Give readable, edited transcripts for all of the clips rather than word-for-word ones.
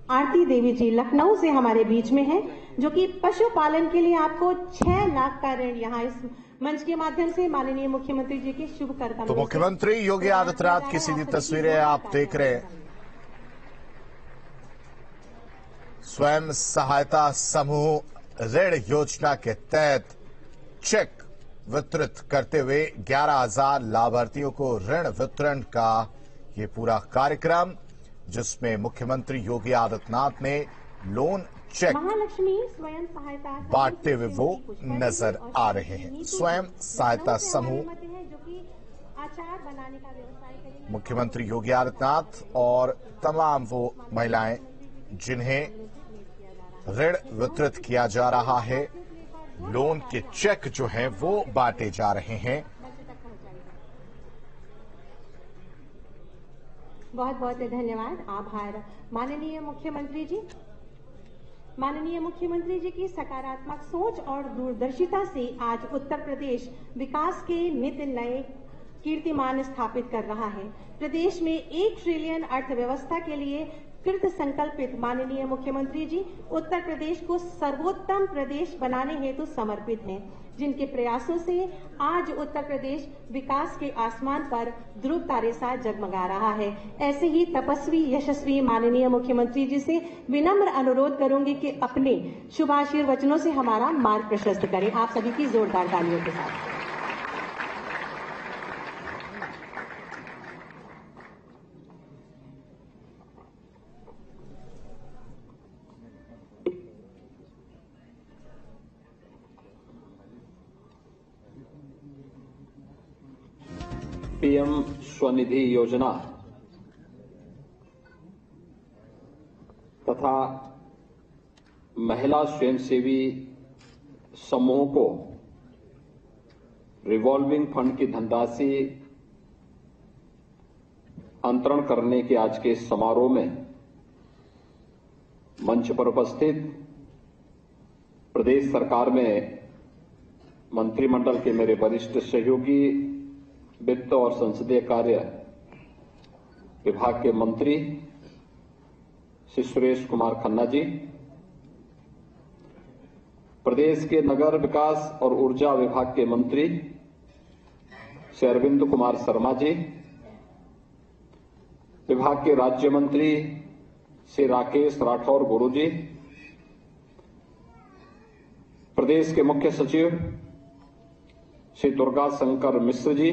आरती देवी जी लखनऊ से हमारे बीच में हैं, जो कि पशुपालन के लिए आपको 6 लाख का ऋण यहाँ इस मंच के माध्यम से माननीय मुख्यमंत्री जी के शुभ कर्तव्य। तो मुख्यमंत्री योगी आदित्यनाथ की सीधी तस्वीरें आप देख रहे हैं। स्वयं सहायता समूह ऋण योजना के तहत चेक वितरित करते हुए 11,000 लाभार्थियों को ऋण वितरण का ये पूरा कार्यक्रम, जिसमें मुख्यमंत्री योगी आदित्यनाथ ने लोन चेक महालक्ष्मी स्वयं सहायता बांटते हुए वो नजर आ रहे हैं। स्वयं सहायता समूह जो कि अचार बनाने का व्यवसाय करेंगे। मुख्यमंत्री योगी आदित्यनाथ और तमाम वो महिलाएं जिन्हें ऋण वितरित किया जा रहा है, लोन के चेक जो हैं वो बांटे जा रहे हैं। बहुत बहुत धन्यवाद, आभार माननीय मुख्यमंत्री जी। माननीय मुख्यमंत्री जी की सकारात्मक सोच और दूरदर्शिता से आज उत्तर प्रदेश विकास के नित नए कीर्तिमान स्थापित कर रहा है। प्रदेश में 1 ट्रिलियन अर्थव्यवस्था के लिए कृत संकल्पित माननीय मुख्यमंत्री जी उत्तर प्रदेश को सर्वोत्तम प्रदेश बनाने हेतु समर्पित हैं, जिनके प्रयासों से आज उत्तर प्रदेश विकास के आसमान पर ध्रुव तारे सा जगमगा रहा है। ऐसे ही तपस्वी यशस्वी माननीय मुख्यमंत्री जी से विनम्र अनुरोध करूंगी कि अपने शुभाशीर्वचनों से हमारा मार्ग प्रशस्त करें। आप सभी की जोरदार तालियों के साथ। पीएम स्वनिधि योजना तथा महिला स्वयंसेवी समूह को रिवॉल्विंग फंड की धनराशि अंतरण करने के आज के समारोह में मंच पर उपस्थित प्रदेश सरकार में मंत्रिमंडल के मेरे वरिष्ठ सहयोगी, वित्त और संसदीय कार्य विभाग के मंत्री श्री सुरेश कुमार खन्ना जी, प्रदेश के नगर विकास और ऊर्जा विभाग के मंत्री श्री अरविंद कुमार शर्मा जी, विभाग के राज्य मंत्री श्री राकेश राठौर गुरु जी, प्रदेश के मुख्य सचिव श्री दुर्गा शंकर मिश्र जी,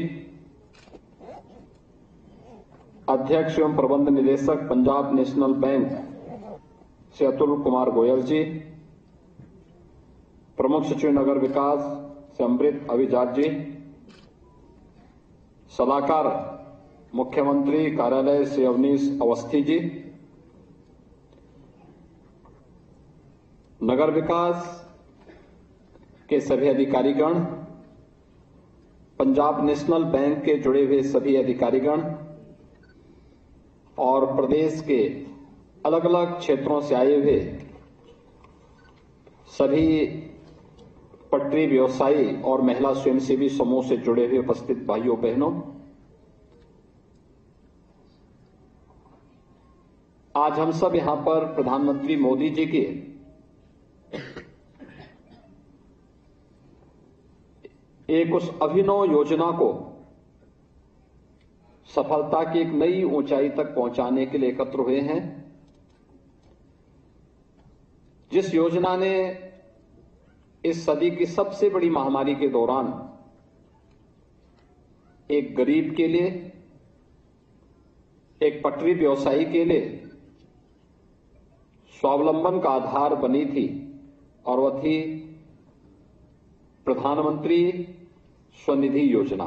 अध्यक्ष एवं प्रबंध निदेशक पंजाब नेशनल बैंक श्री अतुल कुमार गोयल जी, प्रमुख सचिव नगर विकास श्री अमृत अभिजात जी, सलाहकार मुख्यमंत्री कार्यालय श्री अवनीश अवस्थी जी, नगर विकास के सभी अधिकारीगण, पंजाब नेशनल बैंक के जुड़े हुए सभी अधिकारीगण और प्रदेश के अलग अलग क्षेत्रों से आए हुए सभी पटरी व्यवसायी और महिला स्वयंसेवी समूह से जुड़े हुए उपस्थित भाइयों बहनों, आज हम सब यहां पर प्रधानमंत्री मोदी जी की एक उस अभिनव योजना को सफलता की एक नई ऊंचाई तक पहुंचाने के लिए एकत्र हुए हैं, जिस योजना ने इस सदी की सबसे बड़ी महामारी के दौरान एक गरीब के लिए, एक पटरी व्यवसायी के लिए स्वावलंबन का आधार बनी थी, और वह थी प्रधानमंत्री स्वनिधि योजना।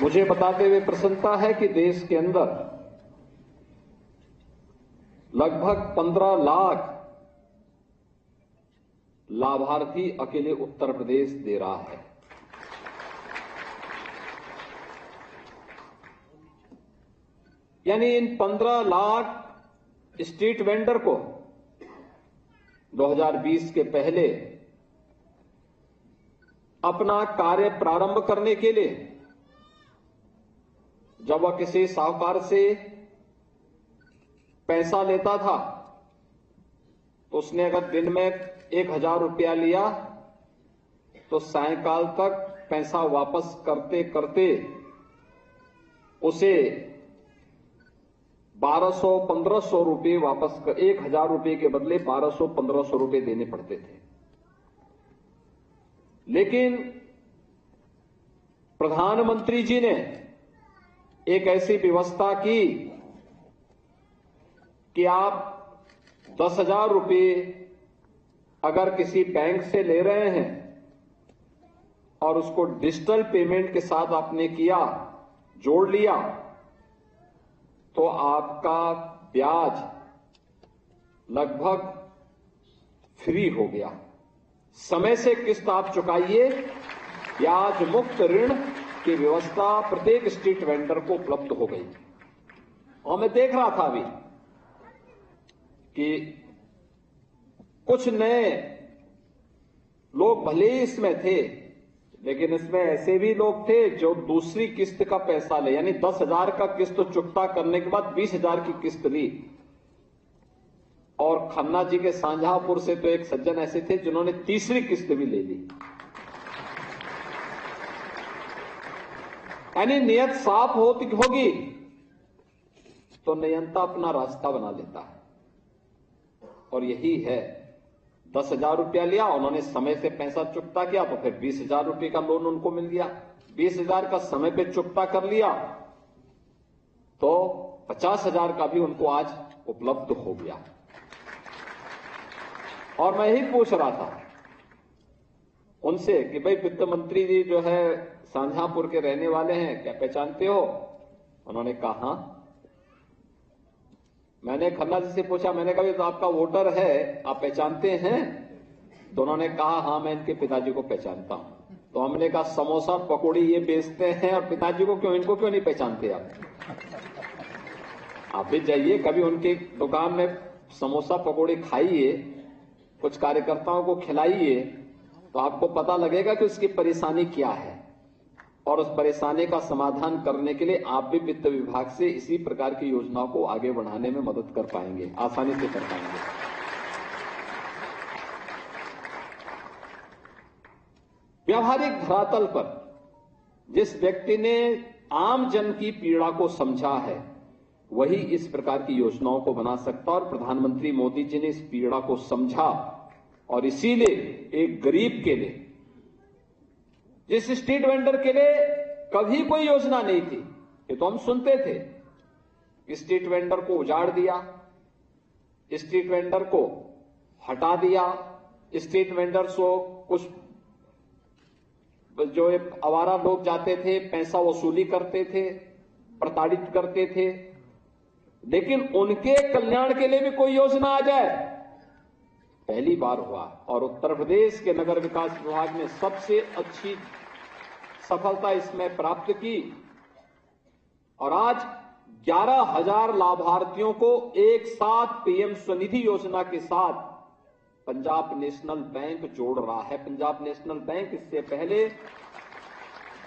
मुझे बताते हुए प्रसन्नता है कि देश के अंदर लगभग 15 लाख लाभार्थी अकेले उत्तर प्रदेश दे रहा है। यानी इन 15 लाख स्ट्रीट वेंडर को 2020 के पहले अपना कार्य प्रारंभ करने के लिए जब वह किसी साहूकार से पैसा लेता था तो उसने अगर दिन में 1,000 रुपया लिया तो सायंकाल तक पैसा वापस करते करते उसे 1,200-1,500 रुपये वापस 1,000 रुपये के बदले 1,200-1,500 रुपये देने पड़ते थे। लेकिन प्रधानमंत्री जी ने एक ऐसी व्यवस्था की कि आप 10,000 रुपये अगर किसी बैंक से ले रहे हैं और उसको डिजिटल पेमेंट के साथ आपने किया, जोड़ लिया, तो आपका ब्याज लगभग फ्री हो गया। समय से किस्त आप चुकाइए, ब्याज मुक्त ऋण की व्यवस्था प्रत्येक स्ट्रीट वेंडर को उपलब्ध हो गई। और मैं देख रहा था अभी कि कुछ नए लोग भले ही इसमें थे, लेकिन इसमें ऐसे भी लोग थे जो दूसरी किस्त का पैसा ले, यानी 10,000 का किस्त चुकता करने के बाद 20,000 की किस्त ली। और खन्ना जी के शाहजहांपुर से तो एक सज्जन ऐसे थे जिन्होंने तीसरी किस्त भी ले ली। यानी नियत साफ होगी तो नियंता अपना रास्ता बना लेता है। और यही है, 10,000 रुपया लिया, उन्होंने समय से पैसा चुकता किया तो फिर 20,000 रुपये का लोन उनको मिल गया। 20,000 का समय पे चुकता कर लिया तो 50,000 का भी उनको आज उपलब्ध हो गया। और मैं ही पूछ रहा था उनसे कि भाई वित्त मंत्री जी जो है शाहजहांपुर के रहने वाले हैं, क्या पहचानते हो? उन्होंने कहा हाँ। मैंने खन्ना जी से पूछा, मैंने कहा तो आपका वोटर है, आप पहचानते हैं? तो उन्होंने कहा हाँ, मैं इनके पिताजी को पहचानता हूं। तो हमने कहा समोसा पकौड़ी ये बेचते हैं और पिताजी को क्यों, इनको क्यों नहीं पहचानते आप भी जाइए कभी उनकी दुकान में समोसा पकौड़ी खाइए, कुछ कार्यकर्ताओं को खिलाइए, तो आपको पता लगेगा कि उसकी परेशानी क्या है। और उस परेशानी का समाधान करने के लिए आप भी वित्त विभाग से इसी प्रकार की योजनाओं को आगे बढ़ाने में मदद कर पाएंगे, आसानी से कर पाएंगे। व्यावहारिक धरातल पर जिस व्यक्ति ने आम जन की पीड़ा को समझा है वही इस प्रकार की योजनाओं को बना सकता। और प्रधानमंत्री मोदी जी ने इस पीड़ा को समझा और इसीलिए एक गरीब के लिए, जिस स्ट्रीट वेंडर के लिए कभी कोई योजना नहीं थी, ये तो हम सुनते थे, स्ट्रीट वेंडर को उजाड़ दिया, स्ट्रीट वेंडर को हटा दिया, स्ट्रीट वेंडर्स को कुछ जो आवारा लोग जाते थे पैसा वसूली करते थे, प्रताड़ित करते थे, लेकिन उनके कल्याण के लिए भी कोई योजना आ जाए, पहली बार हुआ। और उत्तर प्रदेश के नगर विकास विभाग ने सबसे अच्छी सफलता इसमें प्राप्त की और आज 11,000 लाभार्थियों को एक साथ पीएम स्वनिधि योजना के साथ पंजाब नेशनल बैंक जोड़ रहा है। पंजाब नेशनल बैंक इससे पहले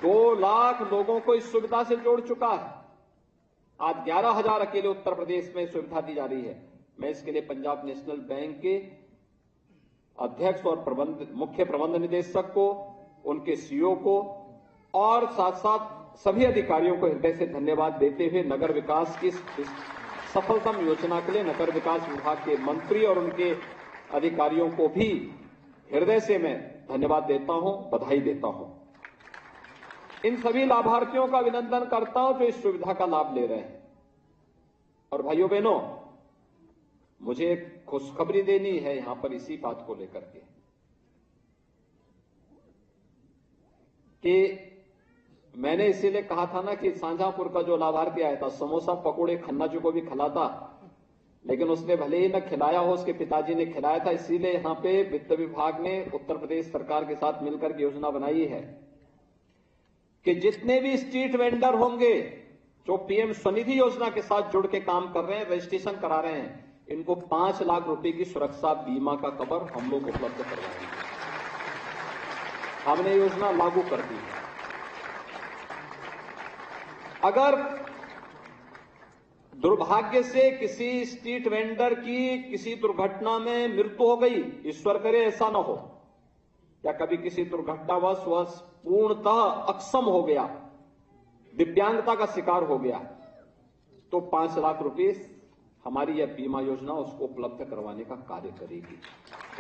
2 लाख लोगों को इस सुविधा से जोड़ चुका है। आज 11,000 अकेले उत्तर प्रदेश में सुविधा दी जा रही है। मैं इसके लिए पंजाब नेशनल बैंक के अध्यक्ष और मुख्य प्रबंध निदेशक को, उनके सीईओ को और साथ साथ सभी अधिकारियों को हृदय से धन्यवाद देते हुए नगर विकास की सफलतम योजना के लिए नगर विकास विभाग के मंत्री और उनके अधिकारियों को भी हृदय से मैं धन्यवाद देता हूं, बधाई देता हूं। इन सभी लाभार्थियों का अभिनंदन करता हूं जो इस सुविधा का लाभ ले रहे हैं। और भाइयों बहनों, मुझे एक खुशखबरी देनी है यहां पर इसी बात को लेकर के कि मैंने इसीलिए कहा था ना कि शाहजहांपुर का जो लाभार्थी आया था समोसा पकौड़े खन्ना जी को भी खिलाता, लेकिन उसने भले ही न खिलाया हो, उसके पिताजी ने खिलाया था। इसीलिए यहां पे वित्त विभाग ने उत्तर प्रदेश सरकार के साथ मिलकर के योजना बनाई है कि जितने भी स्ट्रीट वेंडर होंगे जो पीएम स्वनिधि योजना के साथ जुड़ के काम कर रहे हैं, रजिस्ट्रेशन करा रहे हैं, इनको 5 लाख रुपए की सुरक्षा बीमा का कवर हम लोग उपलब्ध करवाएंगे। हमने योजना लागू कर दी है। अगर दुर्भाग्य से किसी स्ट्रीट वेंडर की किसी दुर्घटना में मृत्यु हो गई, ईश्वर करे ऐसा न हो, या कभी किसी दुर्घटनावश वह पूर्णतः अक्षम हो गया, दिव्यांगता का शिकार हो गया, तो 5 लाख रुपए हमारी यह बीमा योजना उसको उपलब्ध करवाने का कार्य करेगी,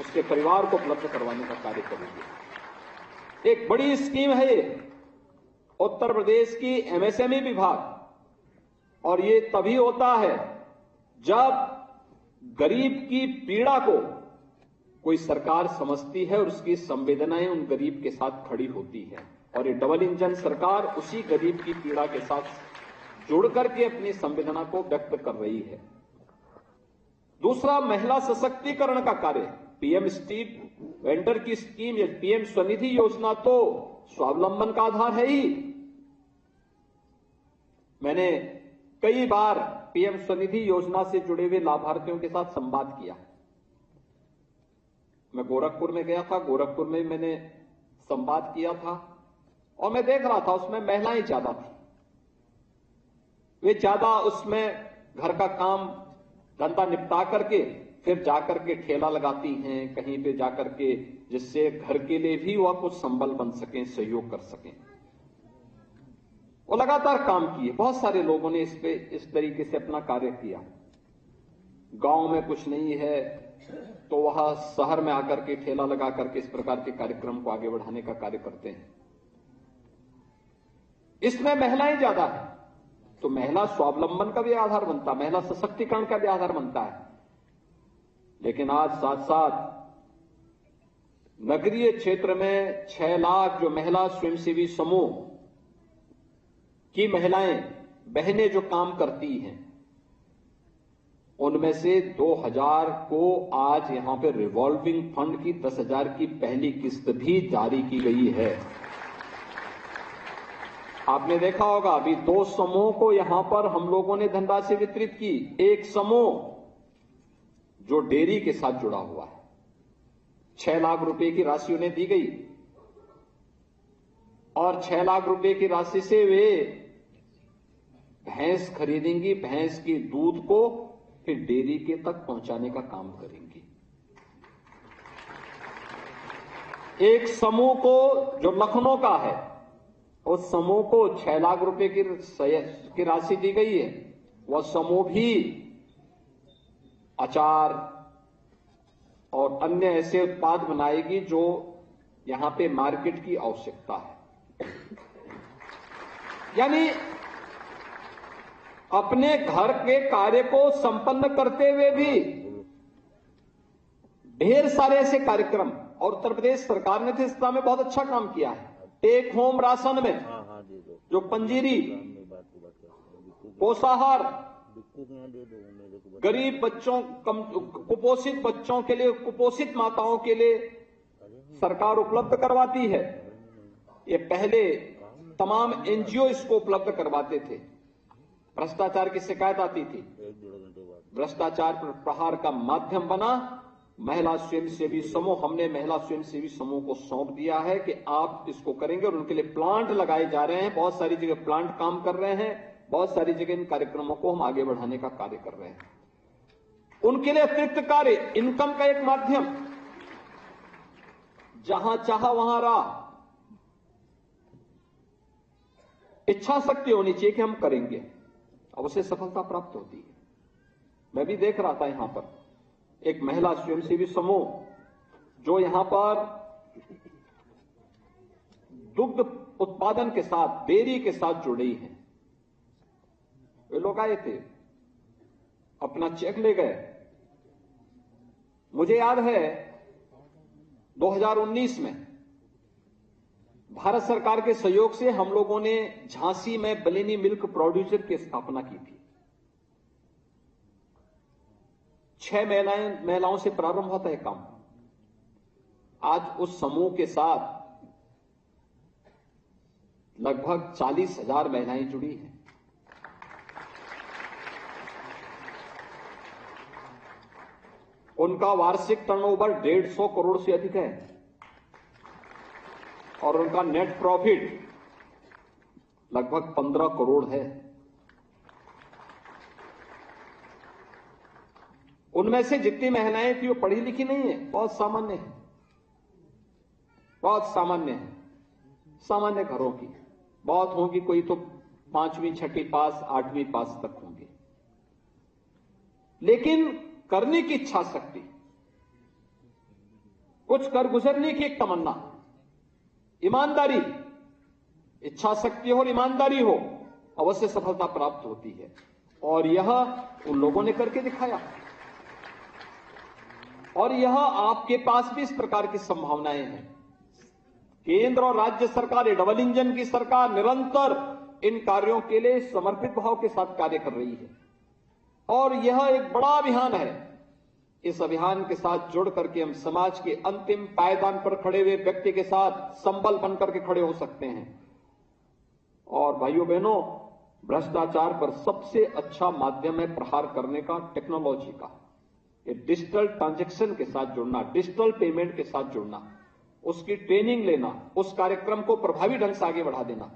उसके परिवार को उपलब्ध करवाने का कार्य करेगी। एक बड़ी स्कीम है ये उत्तर प्रदेश की एमएसएमई विभाग, और ये तभी होता है जब गरीब की पीड़ा को कोई सरकार समझती है और उसकी संवेदनाएं उन गरीब के साथ खड़ी होती है, और ये डबल इंजन सरकार उसी गरीब की पीड़ा के साथ जुड़ करके अपनी संवेदना को व्यक्त कर रही है। दूसरा, महिला सशक्तिकरण का कार्य, पीएम स्ट्रीट वेंडर की स्कीम या पीएम स्वनिधि योजना तो स्वावलंबन का आधार है ही। मैंने कई बार पीएम स्वनिधि योजना से जुड़े हुए लाभार्थियों के साथ संवाद किया। मैं गोरखपुर में गया था, गोरखपुर में मैंने संवाद किया था और मैं देख रहा था उसमें महिलाएं ज्यादा थी। वे ज्यादा उसमें घर का काम धंधा निपटा करके फिर जाकर के ठेला लगाती हैं कहीं पे जाकर के, जिससे घर के लिए भी वह कुछ संबल बन सकें, सहयोग कर सकें। वो लगातार काम किए, बहुत सारे लोगों ने इस पे इस तरीके से अपना कार्य किया। गांव में कुछ नहीं है तो वह शहर में आकर के ठेला लगा करके इस प्रकार के कार्यक्रम को आगे बढ़ाने का कार्य करते हैं। इसमें महिलाएं ज्यादा है तो महिला स्वावलंबन का भी आधार बनता है, महिला सशक्तिकरण का भी आधार बनता है। लेकिन आज साथ साथ नगरीय क्षेत्र में 6 लाख जो महिला स्वयंसेवी समूह की महिलाएं बहनें जो काम करती हैं, उनमें से 2000 को आज यहां पे रिवॉल्विंग फंड की 10,000 की पहली किस्त भी जारी की गई है। आपने देखा होगा अभी 2 समूह को यहां पर हम लोगों ने धनराशि वितरित की। एक समूह जो डेयरी के साथ जुड़ा हुआ है, 6 लाख रुपए की राशि उन्हें दी गई और 6 लाख रुपए की राशि से वे भैंस खरीदेंगी, भैंस के दूध को फिर डेयरी के तक पहुंचाने का काम करेंगी। एक समूह को जो लखनऊ का है, उस समूह को 6 लाख रुपए की राशि दी गई है। वह समूह भी अचार और अन्य ऐसे उत्पाद बनाएगी जो यहां पे मार्केट की आवश्यकता है। यानी अपने घर के कार्य को संपन्न करते हुए भी ढेर सारे ऐसे कार्यक्रम, और उत्तर प्रदेश सरकार ने तो इस में बहुत अच्छा काम किया है। टेक होम राशन में जो पंजीरी, पोषाहार, गरीब बच्चों, कुपोषित बच्चों के लिए, कुपोषित माताओं के लिए सरकार उपलब्ध करवाती है। ये पहले तमाम एनजीओ इसको उपलब्ध करवाते थे। भ्रष्टाचार की शिकायत आती थी, भ्रष्टाचार पर प्रहार का माध्यम बना महिला स्वयंसेवी समूह। हमने महिला स्वयंसेवी समूह को सौंप दिया है कि आप इसको करेंगे और उनके लिए प्लांट लगाए जा रहे हैं। बहुत सारी जगह प्लांट काम कर रहे हैं, बहुत सारी जगह इन कार्यक्रमों को हम आगे बढ़ाने का कार्य कर रहे हैं। उनके लिए अतिरिक्त कार्य, इनकम का एक माध्यम, जहां चाहा वहां रहा। इच्छा शक्ति होनी चाहिए कि हम करेंगे, अब उसे सफलता प्राप्त होती है। मैं भी देख रहा था यहां पर एक महिला स्वयंसेवी समूह जो यहां पर दुग्ध उत्पादन के साथ, डेयरी के साथ जुड़ी है। वे लोग आए थे, अपना चेक ले गए। मुझे याद है 2019 में भारत सरकार के सहयोग से हम लोगों ने झांसी में बलेनी मिल्क प्रोड्यूसर की स्थापना की थी। 6 महिलाओं से प्रारंभ होता है काम। आज उस समूह के साथ लगभग 40,000 महिलाएं जुड़ी हैं। उनका वार्षिक टर्नओवर 150 करोड़ से अधिक है और उनका नेट प्रॉफिट लगभग 15 करोड़ है। उनमें से जितनी महिलाएं थी वो पढ़ी लिखी नहीं है, बहुत सामान्य है, बहुत सामान्य है, सामान्य घरों की बहुत होंगी, कोई तो 5वीं 6वीं पास 8वीं पास तक होंगे, लेकिन करने की इच्छा शक्ति, कुछ कर गुजरने की एक तमन्ना, ईमानदारी, इच्छा शक्ति हो और ईमानदारी हो, अवश्य सफलता प्राप्त होती है। और यह उन लोगों ने करके दिखाया, और यह आपके पास भी इस प्रकार की संभावनाएं हैं। केंद्र और राज्य सरकार, ये डबल इंजन की सरकार निरंतर इन कार्यों के लिए समर्पित भाव के साथ कार्य कर रही है, और यह एक बड़ा अभियान है। इस अभियान के साथ जुड़ करके हम समाज के अंतिम पायदान पर खड़े हुए व्यक्ति के साथ संबल बनकर के खड़े हो सकते हैं। और भाइयों बहनों, भ्रष्टाचार पर सबसे अच्छा माध्यम है प्रहार करने का टेक्नोलॉजी का। ये डिजिटल ट्रांजैक्शन के साथ जुड़ना, डिजिटल पेमेंट के साथ जुड़ना, उसकी ट्रेनिंग लेना, उस कार्यक्रम को प्रभावी ढंग से आगे बढ़ा देना,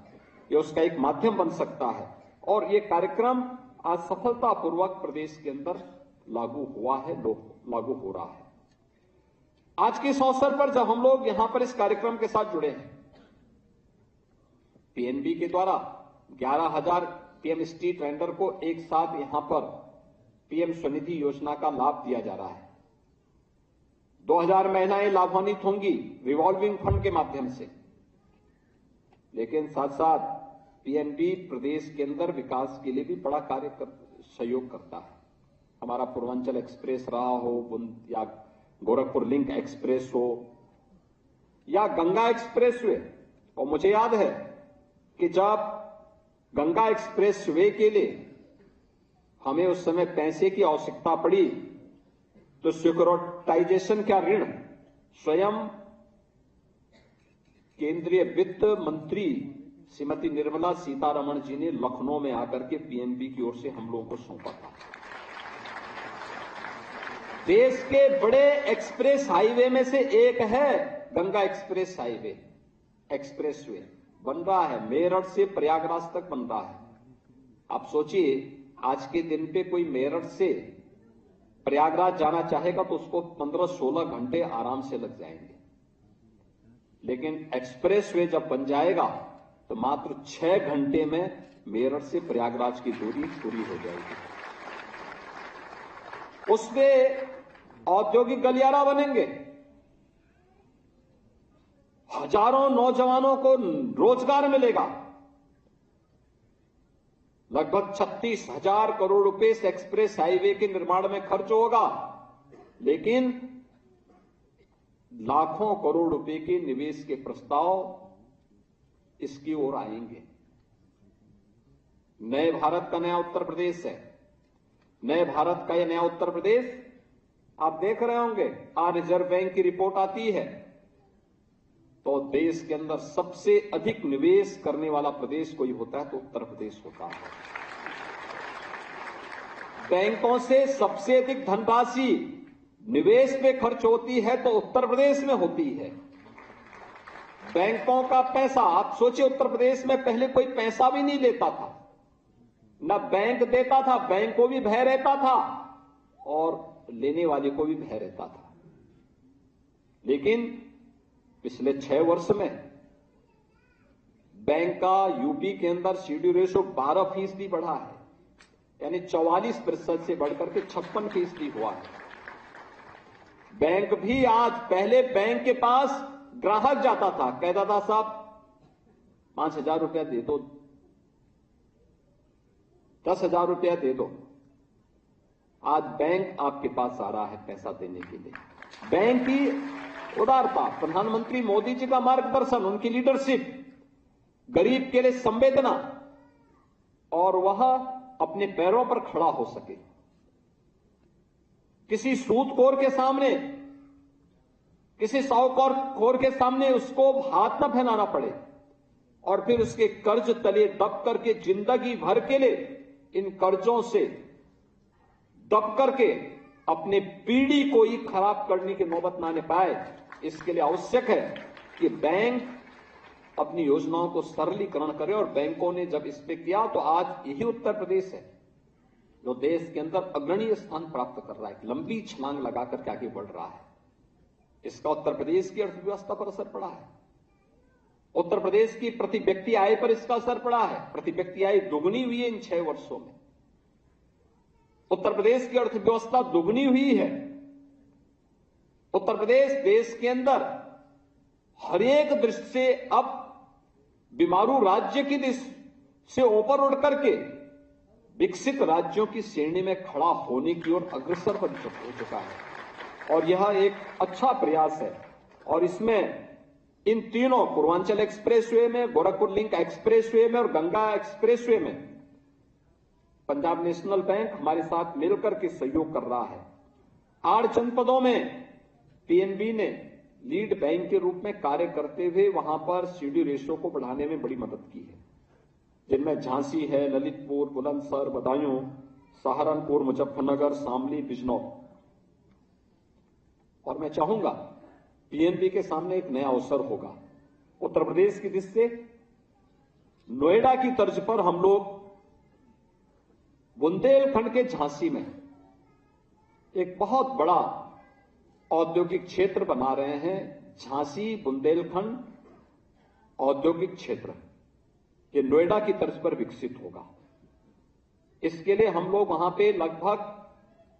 ये उसका एक माध्यम बन सकता है। और ये कार्यक्रम आज सफलतापूर्वक प्रदेश के अंदर लागू हुआ है, लागू हो रहा है। आज के इस अवसर पर जब हम लोग यहां पर इस कार्यक्रम के साथ जुड़े हैं, पीएनबी के द्वारा 11,000 पीएम स्ट्रीट वेंडर को एक साथ यहां पर पीएम स्वनिधि योजना का लाभ दिया जा रहा है। 2,000 महिलाएं लाभान्वित होंगी रिवॉल्विंग फंड के माध्यम से। लेकिन साथ साथ पीएनबी प्रदेश के अंदर विकास के लिए भी बड़ा कार्य सहयोग करता है। हमारा पूर्वांचल एक्सप्रेस रहा हो, या गोरखपुर लिंक एक्सप्रेस हो, या गंगा एक्सप्रेस वे। और मुझे याद है कि जब गंगा एक्सप्रेस वे के लिए हमें उस समय पैसे की आवश्यकता पड़ी, तो सिक्योरिटाइजेशन का ऋण स्वयं केंद्रीय वित्त मंत्री श्रीमती निर्मला सीतारमण जी ने लखनऊ में आकर के पीएनबी की ओर से हम लोगों को सौंपा था। देश के बड़े एक्सप्रेस हाईवे में से एक है गंगा एक्सप्रेस हाईवे, एक्सप्रेसवे बन रहा है, मेरठ से प्रयागराज तक बन रहा है। आप सोचिए, आज के दिन पे कोई मेरठ से प्रयागराज जाना चाहेगा तो उसको 15-16 घंटे आराम से लग जाएंगे, लेकिन एक्सप्रेसवे जब बन जाएगा तो मात्र 6 घंटे में मेरठ से प्रयागराज की दूरी पूरी हो जाएगी। उसमें औद्योगिक गलियारा बनेंगे, हजारों नौजवानों को रोजगार मिलेगा। लगभग 36,000 करोड़ रुपए इस एक्सप्रेस हाईवे के निर्माण में खर्च होगा, लेकिन लाखों करोड़ रुपए के निवेश के प्रस्ताव इसकी ओर आएंगे। नए भारत का नया उत्तर प्रदेश है, नए भारत का यह नया उत्तर प्रदेश आप देख रहे होंगे। आज रिजर्व बैंक की रिपोर्ट आती है तो देश के अंदर सबसे अधिक निवेश करने वाला प्रदेश कोई होता है तो उत्तर प्रदेश होता है। बैंकों से सबसे अधिक धनराशि निवेश पे खर्च होती है तो उत्तर प्रदेश में होती है। बैंकों का पैसा, आप सोचिए, उत्तर प्रदेश में पहले कोई पैसा भी नहीं लेता था, न बैंक देता था, बैंक को भी भय रहता था और लेने वाले को भी भय रहता था। लेकिन पिछले 6 वर्ष में बैंक का यूपी के अंदर सीडी रेशो 12% बढ़ा है, यानी 44% से बढ़कर के 56% हुआ है। बैंक भी आज, पहले बैंक के पास ग्राहक जाता था, कहता था साहब 5,000 रुपया दे दो, 10,000 रुपया दे दो। आज बैंक आपके पास आ रहा है पैसा देने के लिए। बैंक की उदारता, प्रधानमंत्री मोदी जी का मार्गदर्शन, उनकी लीडरशिप, गरीब के लिए संवेदना, और वह अपने पैरों पर खड़ा हो सके, किसी सूदखोर के सामने, किसी साहूकार के सामने उसको हाथ न फैलाना पड़े और फिर उसके कर्ज तले दब करके जिंदगी भर के लिए इन कर्जों से दब करके अपने पीढ़ी को ही खराब करने की नौबत ना आने पाए। इसके लिए आवश्यक है कि बैंक अपनी योजनाओं को सरलीकरण करे, और बैंकों ने जब इस पे किया तो आज यही उत्तर प्रदेश है जो देश के अंदर अग्रणीय स्थान प्राप्त कर रहा है, लंबी छलांग लगा करके आगे बढ़ रहा है, इसका उत्तर प्रदेश की अर्थव्यवस्था पर असर पड़ा है। उत्तर प्रदेश की प्रति व्यक्ति आय पर इसका असर पड़ा है। प्रति व्यक्ति आय दोगुनी हुई है इन 6 वर्षों में। उत्तर प्रदेश की अर्थव्यवस्था दोगुनी हुई है। उत्तर प्रदेश देश के अंदर हर एक दृष्टि से अब बीमारू राज्य की दृष्टि से ऊपर उठ करके विकसित राज्यों की श्रेणी में खड़ा होने की ओर अग्रसर हो चुका है और यह एक अच्छा प्रयास है। और इसमें इन तीनों पूर्वांचल एक्सप्रेसवे में, गोरखपुर लिंक एक्सप्रेसवे में और गंगा एक्सप्रेसवे में पंजाब नेशनल बैंक हमारे साथ मिलकर के सहयोग कर रहा है। 8 जनपदों में पीएनबी ने लीड बैंक के रूप में कार्य करते हुए वहां पर सीडी रेशो को बढ़ाने में बड़ी मदद की है, जिनमें झांसी है, ललितपुर, बुलंदशहर, बदायूं, सहारनपुर, मुजफ्फरनगर, शामली, बिजनौर। और मैं चाहूंगा पीएनबी के सामने एक नया अवसर होगा। उत्तर प्रदेश की दृष्टि से नोएडा की तर्ज पर हम लोग बुंदेलखंड के झांसी में एक बहुत बड़ा औद्योगिक क्षेत्र बना रहे हैं। झांसी बुंदेलखंड औद्योगिक क्षेत्र ये नोएडा की तर्ज पर विकसित होगा। इसके लिए हम लोग वहां पे लगभग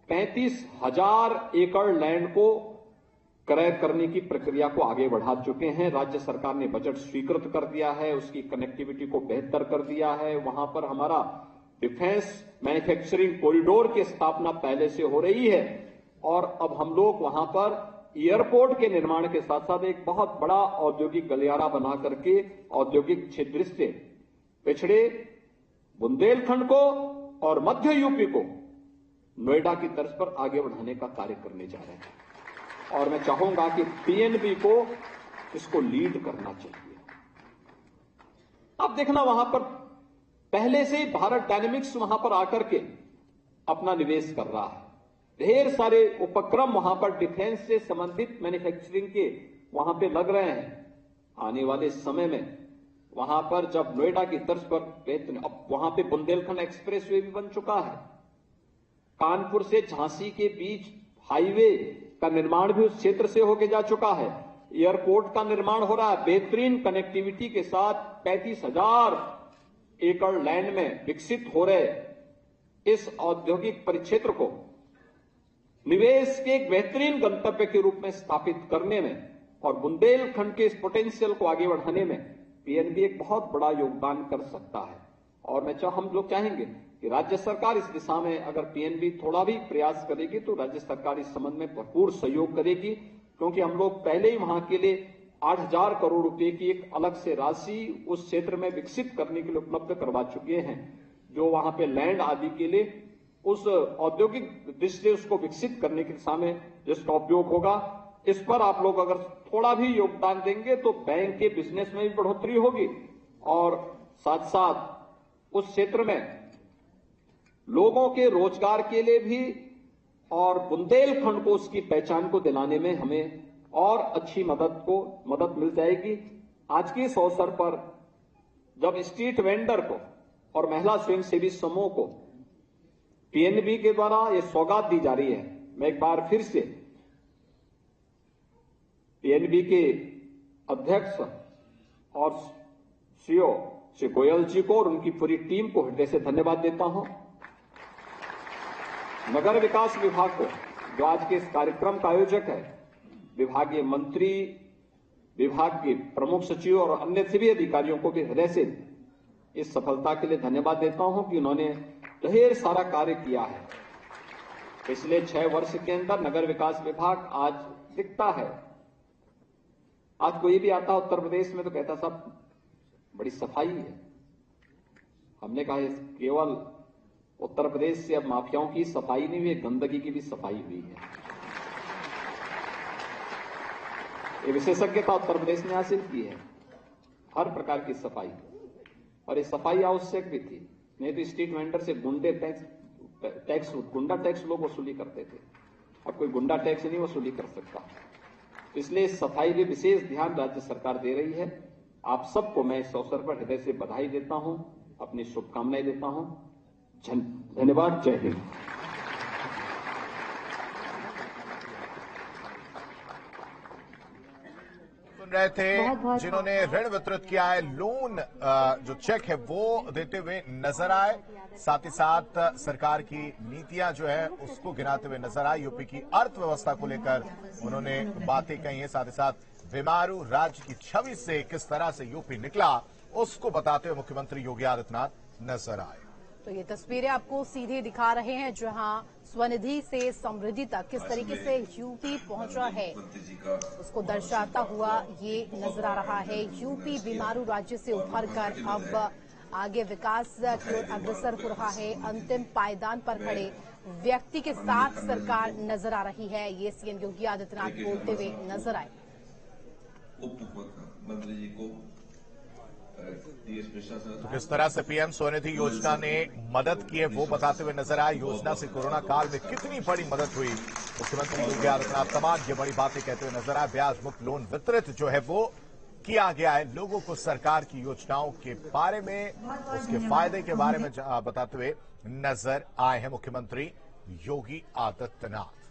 35,000 एकड़ लैंड को क्रय करने की प्रक्रिया को आगे बढ़ा चुके हैं। राज्य सरकार ने बजट स्वीकृत कर दिया है, उसकी कनेक्टिविटी को बेहतर कर दिया है। वहां पर हमारा डिफेंस मैन्युफैक्चरिंग कॉरिडोर की स्थापना पहले से हो रही है और अब हम लोग वहां पर एयरपोर्ट के निर्माण के साथ साथ एक बहुत बड़ा औद्योगिक गलियारा बना करके औद्योगिक क्षेत्र से पिछड़े बुंदेलखंड को और मध्य यूपी को नोएडा की तर्ज पर आगे बढ़ाने का कार्य करने जा रहे हैं। और मैं चाहूंगा कि पीएनबी को इसको लीड करना चाहिए। अब देखना वहां पर पहले से ही भारत डायनेमिक्स वहां पर आकर के अपना निवेश कर रहा है। ढेर सारे उपक्रम वहां पर डिफेंस से संबंधित मैन्युफैक्चरिंग के वहां पे लग रहे हैं। आने वाले समय में वहां पर जब नोएडा की तर्ज पर अब वहां पे बुंदेलखंड एक्सप्रेसवे भी बन चुका है। कानपुर से झांसी के बीच हाईवे का निर्माण भी उस क्षेत्र से होके जा चुका है। एयरपोर्ट का निर्माण हो रहा है। बेहतरीन कनेक्टिविटी के साथ 35,000 एकड़ लैंड में विकसित हो रहे इस औद्योगिक परिक्षेत्र को निवेश के एक बेहतरीन गंतव्य के रूप में स्थापित करने में और बुंदेलखंड के इस पोटेंशियल को आगे बढ़ाने में पीएनबी एक बहुत बड़ा योगदान कर सकता है। और हम लोग चाहेंगे कि राज्य सरकार इस दिशा में अगर पीएनबी थोड़ा भी प्रयास करेगी तो राज्य सरकार इस संबंध में भरपूर सहयोग करेगी, क्योंकि हम लोग पहले ही वहां के लिए 8,000 करोड़ रुपए की एक अलग से राशि उस क्षेत्र में विकसित करने के लिए उपलब्ध करवा चुके हैं, जो वहां पे लैंड आदि के लिए उस औद्योगिक दृष्टि से उसको विकसित करने की दिशा में जिसका उपयोग होगा। इस पर आप लोग अगर थोड़ा भी योगदान देंगे तो बैंक के बिजनेस में भी बढ़ोतरी होगी और साथ साथ उस क्षेत्र में लोगों के रोजगार के लिए भी और बुंदेलखंड को उसकी पहचान को दिलाने में हमें और अच्छी मदद मिल जाएगी। आज के इस अवसर पर जब स्ट्रीट वेंडर को और महिला स्वयंसेवी समूह को पीएनबी के द्वारा ये सौगात दी जा रही है, मैं एक बार फिर से पीएनबी के अध्यक्ष और सीईओ श्री गोयल जी को और उनकी पूरी टीम को हृदय से धन्यवाद देता हूं। नगर विकास विभाग को, जो आज के इस कार्यक्रम का आयोजक है, विभागीय मंत्री, विभाग के प्रमुख सचिव और अन्य सभी अधिकारियों को भी हृदय से इस सफलता के लिए धन्यवाद देता हूं कि उन्होंने ढेर सारा कार्य किया है। पिछले 6 वर्ष के अंदर नगर विकास विभाग आज दिखता है। आज कोई भी आता उत्तर प्रदेश में तो कहता सब बड़ी सफाई है। हमने कहा केवल उत्तर प्रदेश से अब माफियाओं की सफाई नहीं हुई, गंदगी की भी सफाई हुई है। ये विशेषज्ञता उत्तर प्रदेश ने हासिल की है, हर प्रकार की सफाई, और ये सफाई आवश्यक भी थी। नहीं तो स्ट्रीट वेंडर से गुंडा टैक्स लोग वसूली करते थे, अब कोई गुंडा टैक्स नहीं वसूली कर सकता। इसलिए सफाई में विशेष ध्यान राज्य सरकार दे रही है। आप सबको मैं इस अवसर पर हृदय से बधाई देता हूं, अपनी शुभकामनाएं देता हूं। धन्यवाद। जय हिंद। सुन रहे थे जिन्होंने ऋण वितरित किया है, लोन जो चेक है वो देते हुए नजर आए, साथ ही साथ सरकार की नीतियां जो है उसको गिनाते हुए नजर आए। यूपी की अर्थव्यवस्था को लेकर उन्होंने बातें कही है, साथ ही साथ बीमारू राज्य की छवि से किस तरह से यूपी निकला उसको बताते हुए मुख्यमंत्री योगी आदित्यनाथ नजर आए। तो ये तस्वीरें आपको सीधे दिखा रहे हैं जहां स्वनिधि से समृद्धि तक किस तरीके से यूपी पहुंचा है उसको दर्शाता हुआ ये नजर आ रहा है। यूपी बीमारू राज्य से उभरकर अब आगे विकास की ओर अग्रसर हो रहा है। अंतिम पायदान पर खड़े व्यक्ति के साथ सरकार नजर आ रही है, ये सीएम योगी आदित्यनाथ बोलते हुए नजर आए। उप मुख्यमंत्री जी को तो किस तरह से पीएम स्वनिधि योजना ने मदद की है वो बताते हुए नजर आए। योजना से कोरोना काल में कितनी बड़ी मदद हुई, मुख्यमंत्री योगी आदित्यनाथ तमाम ये बड़ी बातें कहते हुए नजर आए। ब्याज मुक्त लोन वितरित जो है वो किया गया है, लोगों को सरकार की योजनाओं के बारे में, उसके फायदे के बारे में बताते हुए नजर आए हैं मुख्यमंत्री योगी आदित्यनाथ।